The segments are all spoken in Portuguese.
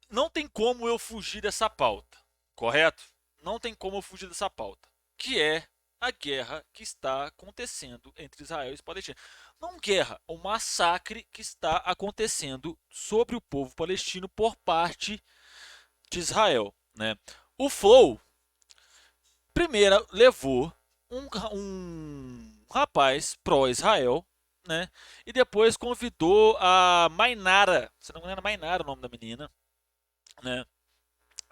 não tem como eu fugir dessa pauta, correto? Não tem como eu fugir dessa pauta, que é a guerra que está acontecendo entre Israel e os palestinos. Não guerra, o massacre que está acontecendo sobre o povo palestino por parte de Israel, né? O Flow, primeiro, levou um rapaz pró-Israel, né? E depois convidou a Mainara, se não me engano, é Mainara o nome da menina, né?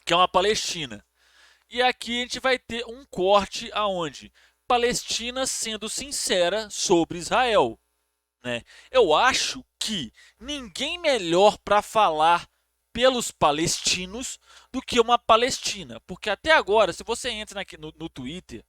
Que é uma palestina. E aqui a gente vai ter um corte aonde Palestina sendo sincera sobre Israel, né? Eu acho que ninguém melhor para falar pelos palestinos do que uma palestina, porque até agora, se você entra no Twitter,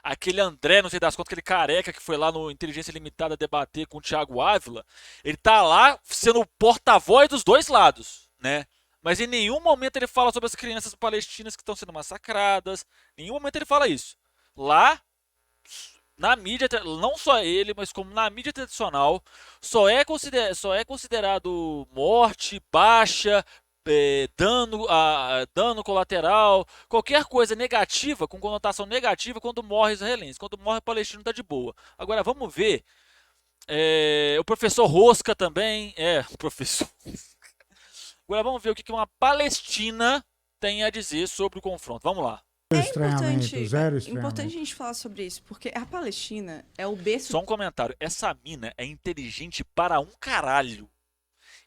aquele André, não sei das contas, aquele careca que foi lá no Inteligência Limitada debater com o Thiago Ávila, ele tá lá sendo o porta-voz dos dois lados, né? Mas em nenhum momento ele fala sobre as crianças palestinas que estão sendo massacradas. Em nenhum momento ele fala isso. Lá, na mídia, não só ele, mas como na mídia tradicional, só é considerado morte, baixa, dano colateral, qualquer coisa negativa, com conotação negativa, quando morre israelense. Quando morre palestino, tá de boa. Agora vamos ver. O professor Rosca também. O professor. Agora vamos ver o que uma Palestina tem a dizer sobre o confronto. Vamos lá. É Estranhamento, importante, zero é importante a estranhamento. gente falar sobre isso, porque a Palestina é o berço. Só um comentário. Essa mina é inteligente para um caralho.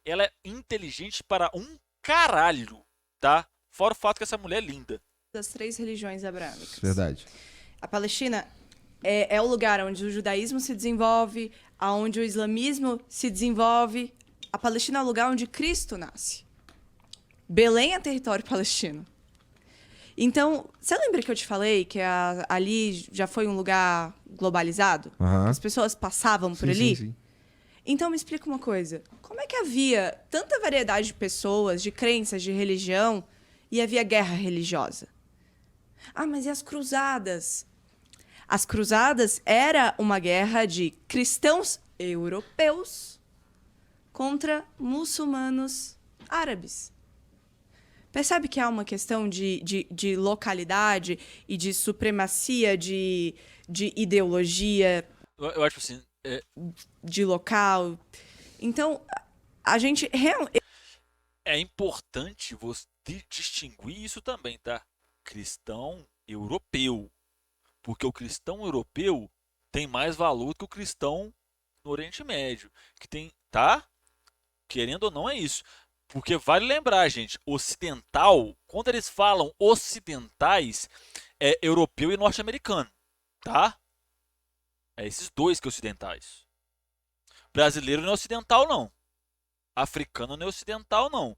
Ela é inteligente para um caralho, tá? Fora o fato que essa mulher é linda. Das 3 religiões abraâmicas. Verdade. A Palestina é o lugar onde o judaísmo se desenvolve, onde o islamismo se desenvolve. A Palestina é o lugar onde Cristo nasce. Belém é território palestino. Então, você lembra que eu te falei que ali já foi um lugar globalizado? Aham. As pessoas passavam por Sim, ali? sim. Então, me explica uma coisa. Como é que havia tanta variedade de pessoas, de crenças, de religião, e havia guerra religiosa? Ah, mas e as cruzadas? As cruzadas era uma guerra de cristãos europeus contra muçulmanos árabes. Percebe que há uma questão de localidade e de supremacia de ideologia, Eu acho assim. de local. Então, a gente realmente. É importante você distinguir isso também, tá? Cristão europeu. Porque o cristão europeu tem mais valor que o cristão no Oriente Médio. Que tem. Tá? Querendo ou não, é isso. Porque vale lembrar, gente, ocidental, quando eles falam ocidentais, é europeu e norte-americano, tá? É esses dois que é ocidentais. Brasileiro não é ocidental, não. Africano não é ocidental, não.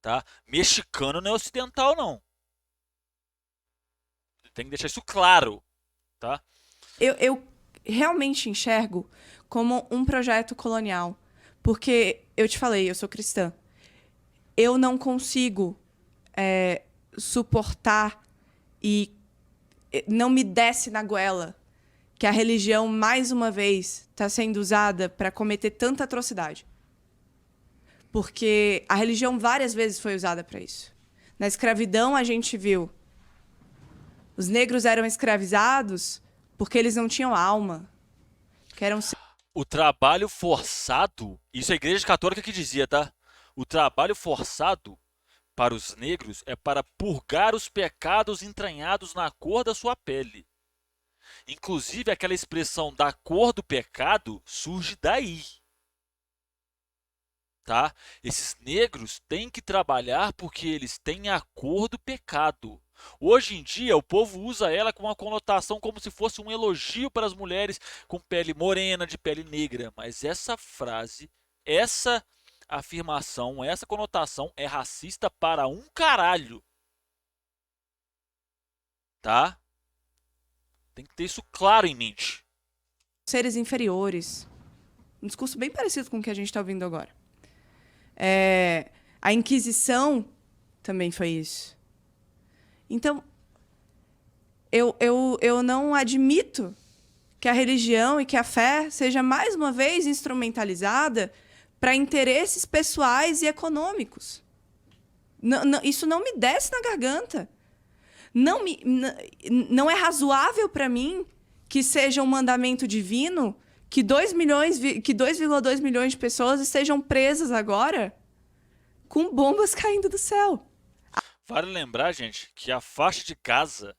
Tá? Mexicano não é ocidental, não. Tem que deixar isso claro, tá? Eu realmente enxergo como um projeto colonial. Porque, eu te falei, eu sou cristã. Eu não consigo suportar e não me desce na goela que a religião, mais uma vez, está sendo usada para cometer tanta atrocidade. Porque a religião várias vezes foi usada para isso. Na escravidão, a gente viu. Os negros eram escravizados porque eles não tinham alma. Que eram... O trabalho forçado, isso é a Igreja Católica que dizia, tá? O trabalho forçado para os negros é para purgar os pecados entranhados na cor da sua pele. Inclusive, aquela expressão da cor do pecado surge daí. Tá? Esses negros têm que trabalhar porque eles têm a cor do pecado. Hoje em dia, o povo usa ela com uma conotação como se fosse um elogio para as mulheres com pele morena, de pele negra. Mas essa frase, essa afirmação, essa conotação é racista para um caralho. Tá? Tem que ter isso claro em mente. Seres inferiores. Um discurso bem parecido com o que a gente está ouvindo agora. A Inquisição também foi isso. Então, eu não admito que a religião e que a fé seja mais uma vez instrumentalizada para interesses pessoais e econômicos. Isso não me desce na garganta. Não é razoável para mim que seja um mandamento divino que 2,2 milhões de pessoas estejam presas agora com bombas caindo do céu. Vale lembrar, gente, que a faixa de Gaza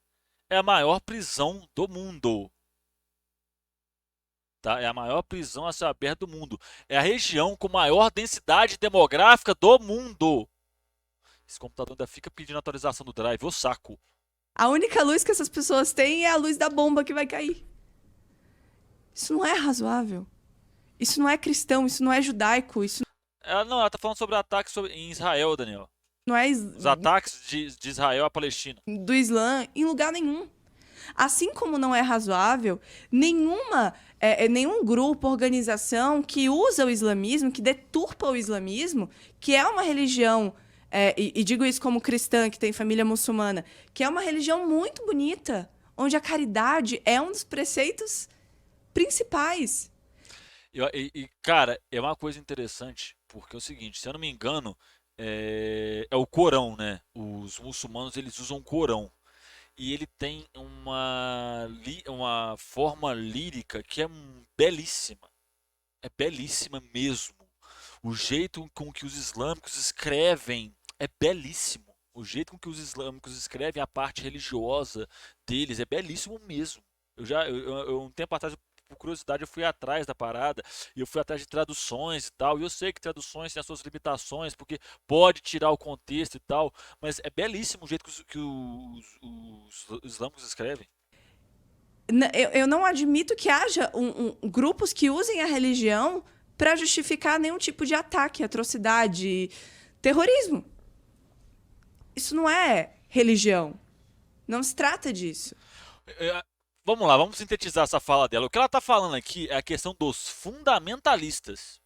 é a maior prisão do mundo. Tá? É a maior prisão a céu aberto do mundo. É a região com maior densidade demográfica do mundo. Esse computador ainda fica pedindo atualização do drive, ô saco. A única luz que essas pessoas têm é a luz da bomba que vai cair. Isso não é razoável. Isso não é cristão, isso não é judaico, isso Ela tá falando sobre ataques em Israel, Daniel. não é Os ataques de Israel à Palestina. do Islã em lugar nenhum. Assim como não é razoável nenhum grupo, organização que usa o islamismo, que deturpa o islamismo, que é uma religião, e digo isso como cristã, que tem família muçulmana, que é uma religião muito bonita, onde a caridade é um dos preceitos principais. Cara, é uma coisa interessante, porque é o seguinte, se eu não me engano, é o Corão, né? Os muçulmanos, eles usam o Corão. E ele tem uma forma lírica que é belíssima. É belíssima mesmo. O jeito com que os islâmicos escrevem é belíssimo. O jeito com que os islâmicos escrevem a parte religiosa deles é belíssimo mesmo. Um tempo atrás, por curiosidade, eu fui atrás da parada e eu fui atrás de traduções e tal. E eu sei que traduções têm as suas limitações, porque pode tirar o contexto e tal, mas é belíssimo o jeito que os islâmicos escrevem. Eu não admito que haja grupos que usem a religião para justificar nenhum tipo de ataque, atrocidade, terrorismo. Isso não é religião. Não se trata disso. Vamos lá, vamos sintetizar essa fala dela. O que ela está falando aqui é a questão dos fundamentalistas.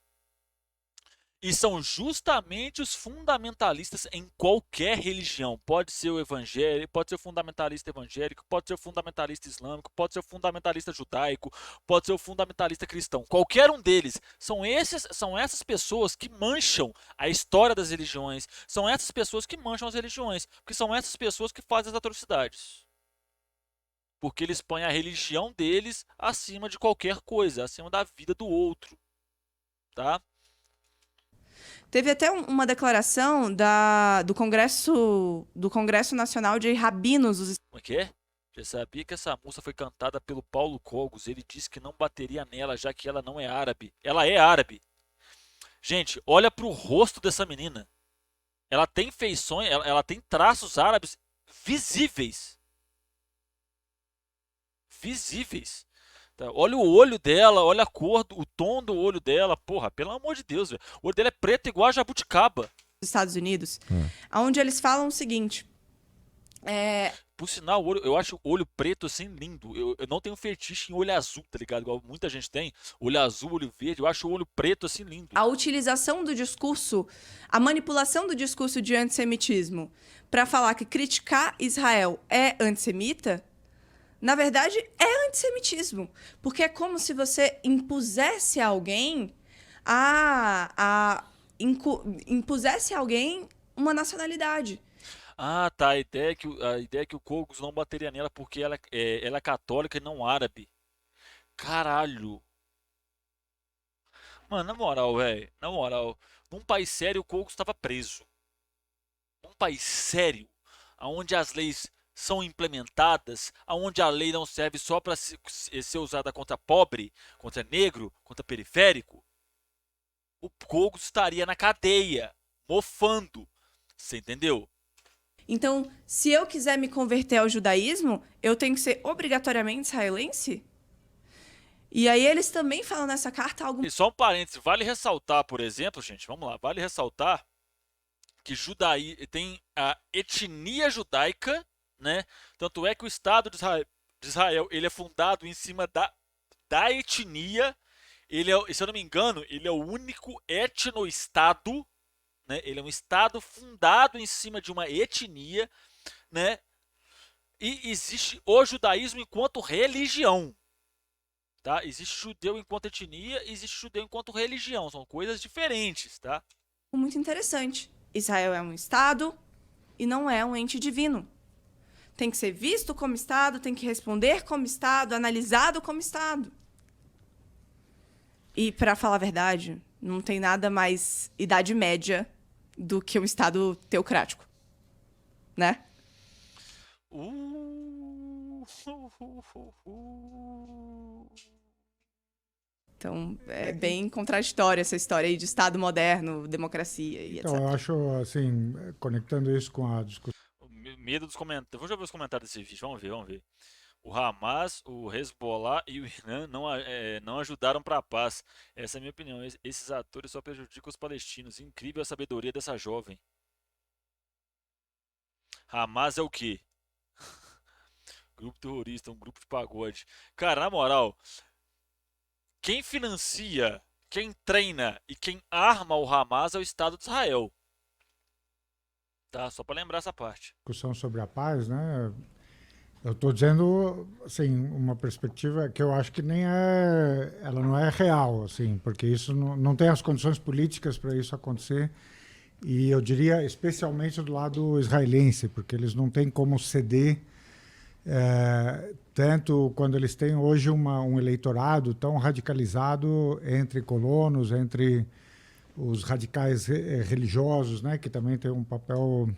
E são justamente os fundamentalistas em qualquer religião. Pode ser o evangélico, pode ser o fundamentalista evangélico, pode ser o fundamentalista islâmico, pode ser o fundamentalista judaico, pode ser o fundamentalista cristão. Qualquer um deles. São essas pessoas que mancham a história das religiões. São essas pessoas que mancham as religiões. Porque são essas pessoas que fazem as atrocidades. Porque eles põem a religião deles acima de qualquer coisa, acima da vida do outro. Tá? Teve até uma declaração do Congresso Nacional de Rabinos dos Como é que é? Já sabia que essa música foi cantada pelo Paulo Cogos. Ele disse que não bateria nela, já que ela não é árabe. Ela é árabe. Gente, olha pro rosto dessa menina. Ela tem feições, ela tem traços árabes visíveis. Visíveis. Tá? Olha o olho dela, olha a cor, o tom do olho dela. Porra, pelo amor de Deus, velho. O olho dela é preto igual a jabuticaba. Estados Unidos, onde eles falam o seguinte. Por sinal, eu acho o olho preto assim lindo. Eu não tenho fetiche em olho azul, tá ligado? Igual muita gente tem. Olho azul, olho verde. Eu acho o olho preto assim lindo. A utilização do discurso, a manipulação do discurso de antissemitismo para falar que criticar Israel é antissemita, na verdade, é antissemitismo. Porque é como se você impusesse a alguém impusesse a alguém uma nacionalidade. Ah, tá. A ideia é que o Kogos não bateria nela porque ela é católica e não árabe. Caralho. Mano, na moral, velho. Na moral. Num país sério, o Kogos estava preso. Num país sério, onde as leis são implementadas, onde a lei não serve só para ser usada contra pobre, contra negro, contra periférico, o Kogos estaria na cadeia, mofando. Você entendeu? Então, se eu quiser me converter ao judaísmo, eu tenho que ser obrigatoriamente israelense? E aí eles também falam nessa carta algo... E só um parênteses, vale ressaltar, por exemplo, gente, vamos lá, vale ressaltar que tem a etnia judaica, né? Tanto é que o Estado de Israel ele é fundado em cima da etnia. Se eu não me engano, ele é o único etnoestado, né? Ele é um estado fundado em cima de uma etnia, né? E existe o judaísmo enquanto religião, tá? Existe judeu enquanto etnia e existe judeu enquanto religião. São coisas diferentes, tá? Muito interessante. Israel é um Estado e não é um ente divino. Tem que ser visto como Estado, tem que responder como Estado, analisado como Estado. E, para falar a verdade, não tem nada mais Idade Média do que um Estado teocrático, né? Então, é bem contraditória essa história aí de Estado moderno, democracia e Então, etc. eu acho, assim, conectando isso com a discussão. Medo dos comentários. Vamos ver os comentários desse vídeo. Vamos ver. O Hamas, o Hezbollah e o Irã não ajudaram para a paz. Essa é a minha opinião. Esses atores só prejudicam os palestinos. Incrível a sabedoria dessa jovem. Hamas é o quê? Grupo terrorista, um grupo de pagode. Cara, na moral, quem financia, quem treina e quem arma o Hamas é o Estado de Israel. Tá? Só para lembrar essa parte. Discussão sobre a paz, né? Eu estou dizendo, assim, uma perspectiva que eu acho que nem é, ela não é real, assim, porque isso não tem as condições políticas para isso acontecer. E eu diria especialmente do lado israelense, porque eles não têm como ceder, tanto quando eles têm hoje um eleitorado tão radicalizado entre colonos, entre os radicais religiosos, né, que também tem um papel.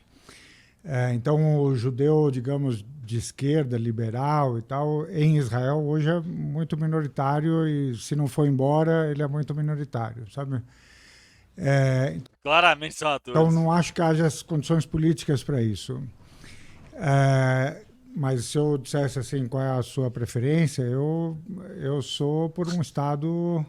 Então, o judeu, digamos, de esquerda, liberal e tal, em Israel hoje é muito minoritário e, se não for embora, ele é muito minoritário, sabe? Claramente são atores. Então, não acho que haja as condições políticas para isso. Mas se eu dissesse assim, qual é a sua preferência, eu sou por um Estado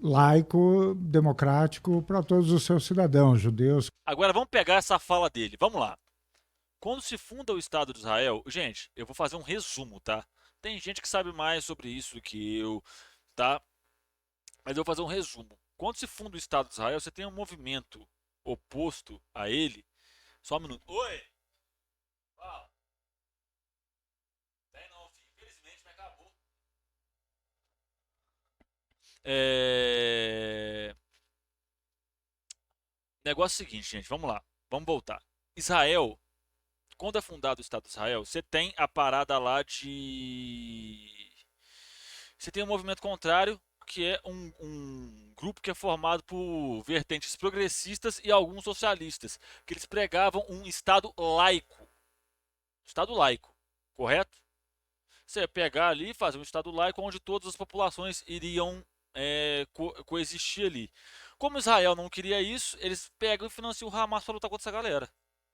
laico, democrático para todos os seus cidadãos, judeus. Agora vamos pegar essa fala dele. Vamos lá. Quando se funda o Estado de Israel, gente, eu vou fazer um resumo, tá? Tem gente que sabe mais sobre isso do que eu, tá? Mas eu vou fazer um resumo. Quando se funda o Estado de Israel, você tem um movimento oposto a ele. Só um minuto. Oi! Fala. Tem não, filho. Infelizmente me acabou. Negócio seguinte, gente. Vamos lá. Vamos voltar. Israel. Quando é fundado o Estado de Israel, você tem a parada lá de. Você tem um movimento contrário, que é um grupo que é formado por vertentes progressistas e alguns socialistas, que eles pregavam um Estado laico. Estado laico, correto? Você ia pegar ali e fazer um Estado laico onde todas as populações iriam coexistir ali. Como Israel não queria isso, eles pegam e financiam o Hamas para lutar contra essa galera.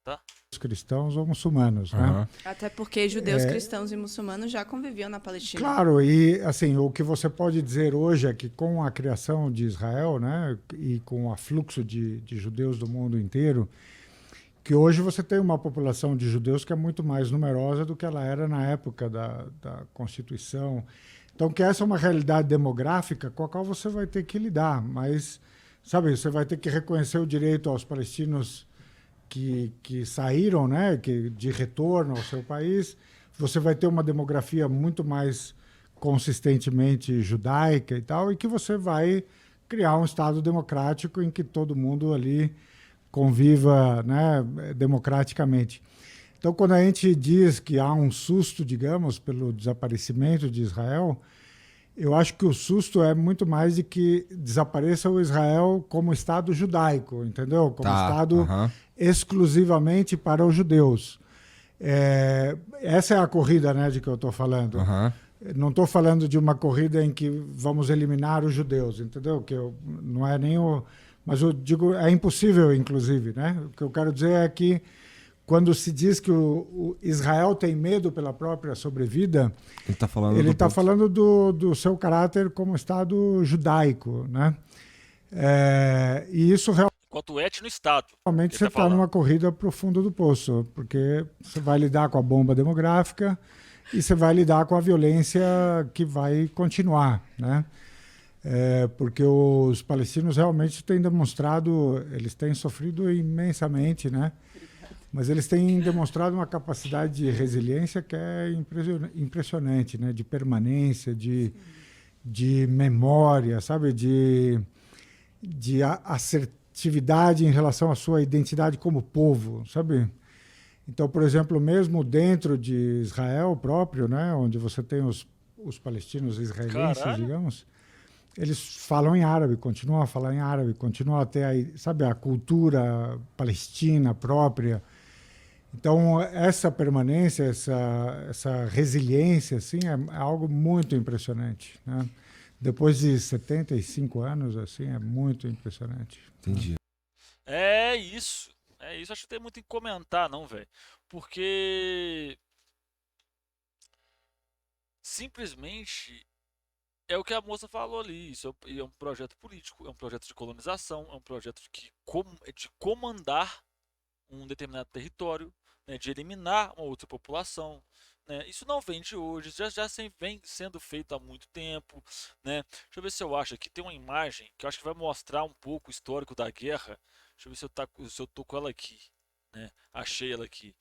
Tá? Cristãos ou muçulmanos, né? Até porque judeus, cristãos e muçulmanos já conviviam na Palestina. Claro, e assim, o que você pode dizer hoje é que com a criação de Israel, né, e com o afluxo de judeus do mundo inteiro, que hoje você tem uma população de judeus que é muito mais numerosa do que ela era na época da Constituição. Então, que essa é uma realidade demográfica com a qual você vai ter que lidar, mas, sabe, você vai ter que reconhecer o direito aos palestinos que saíram, né, de retorno ao seu país. Você vai ter uma demografia muito mais consistentemente judaica e tal, e que você vai criar um Estado democrático em que todo mundo ali conviva, né, democraticamente. Então, quando a gente diz que há um susto, digamos, pelo desaparecimento de Israel, eu acho que o susto é muito mais de que desapareça o Israel como Estado judaico, entendeu? Como Estado exclusivamente para os judeus. Essa é a corrida, né, de que eu estou falando. Não estou falando de uma corrida em que vamos eliminar os judeus, entendeu? Não é nem o... Mas eu digo, é impossível, inclusive, né? O que eu quero dizer é que quando se diz que o Israel tem medo pela própria sobrevida, ele está falando do seu caráter como Estado judaico, né? E isso Enquanto etno-Estado. realmente você está numa corrida para o fundo do poço, porque você vai lidar com a bomba demográfica e você vai lidar com a violência que vai continuar, né? Porque os palestinos realmente têm demonstrado, eles têm sofrido imensamente, né? Mas eles têm demonstrado uma capacidade de resiliência que é impressionante, né? De permanência, de memória, sabe? De assertividade em relação à sua identidade como povo, sabe? Então, por exemplo, mesmo dentro de Israel próprio, né? Onde você tem os palestinos israelenses, Caralho. digamos, eles falam em árabe, continuam a falar em árabe, continuam a ter, sabe, a cultura palestina própria. Então, essa permanência, essa resiliência, assim, é algo muito impressionante, né? Depois de 75 anos, assim, é muito impressionante. Entendi. É isso. É isso. Acho que não tem muito em comentar, não, velho. Porque simplesmente é o que a moça falou ali. Isso é um projeto político, é um projeto de colonização, é um projeto de comandar um determinado território, né, de eliminar uma outra população. Né? Isso não vem de hoje, vem sendo feito há muito tempo. Né? Deixa eu ver se eu acho aqui. Tem uma imagem que eu acho que vai mostrar um pouco o histórico da guerra. Deixa eu ver se eu tô com ela aqui. Né? Achei ela aqui.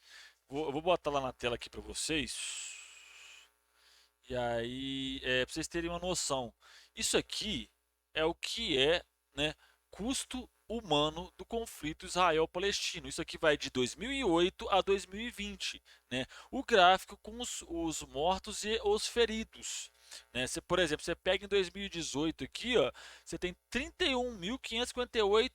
Eu vou botar lá na tela aqui para vocês. E aí, para vocês terem uma noção, isso aqui é o que é, né, custo humano do conflito Israel-Palestino. Isso aqui vai de 2008 a 2020, né? O gráfico com os mortos e os feridos. Né? Por exemplo, você pega em 2018 aqui, ó, você tem 31.558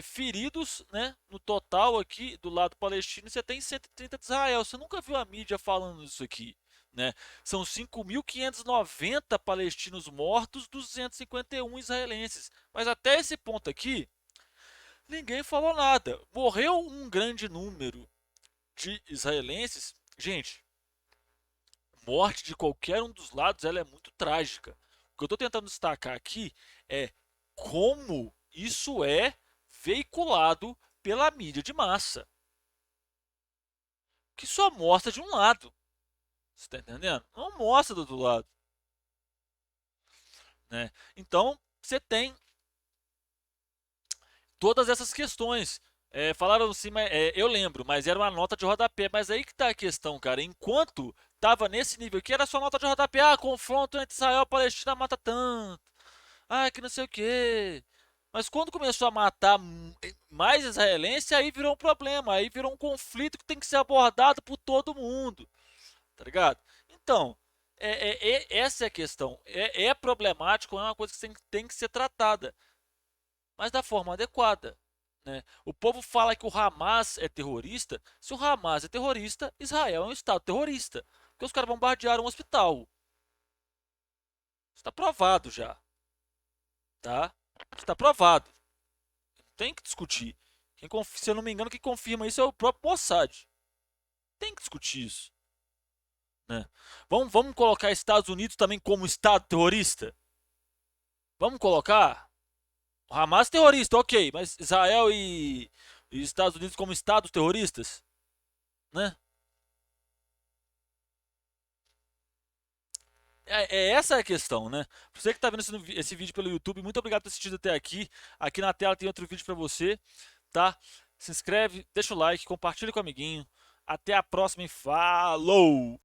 feridos, né, no total aqui do lado palestino, e você tem 130 de Israel. Você nunca viu a mídia falando isso aqui. Né? São 5.590 palestinos mortos, 251 israelenses. Mas até esse ponto aqui, ninguém falou nada. Morreu um grande número de israelenses. Gente, morte de qualquer um dos lados ela é muito trágica. O que eu estou tentando destacar aqui é como isso é veiculado pela mídia de massa, que só mostra de um lado. Você está entendendo? Não mostra do outro lado. Né? Então, você tem todas essas questões. Falaram assim, eu lembro, mas era uma nota de rodapé. Mas aí que tá a questão, cara. Enquanto tava nesse nível aqui, era só nota de rodapé. Ah, confronto entre Israel e Palestina mata tanto. Ah, que não sei o quê. Mas quando começou a matar mais israelense, aí virou um problema. Aí virou um conflito que tem que ser abordado por todo mundo. Tá ligado? Então, essa é a questão. É problemático, é uma coisa que tem que ser tratada, mas da forma adequada. Né? O povo fala que o Hamas é terrorista. Se o Hamas é terrorista, Israel é um estado terrorista. Porque os caras bombardearam um hospital. Está provado já. Tá? Está provado. Não tem que discutir. Se eu não me engano, quem confirma isso é o próprio Mossad. Tem que discutir isso. Né? Vamos colocar Estados Unidos também como Estado terrorista? Vamos colocar? O Hamas terrorista, ok, mas Israel e Estados Unidos como Estados terroristas? Né? Essa a questão, né? Você que está vendo esse vídeo pelo YouTube, muito obrigado por ter assistido até aqui. Aqui na tela tem outro vídeo para você, tá? Se inscreve, deixa o like, compartilha com o amiguinho. Até a próxima e falou!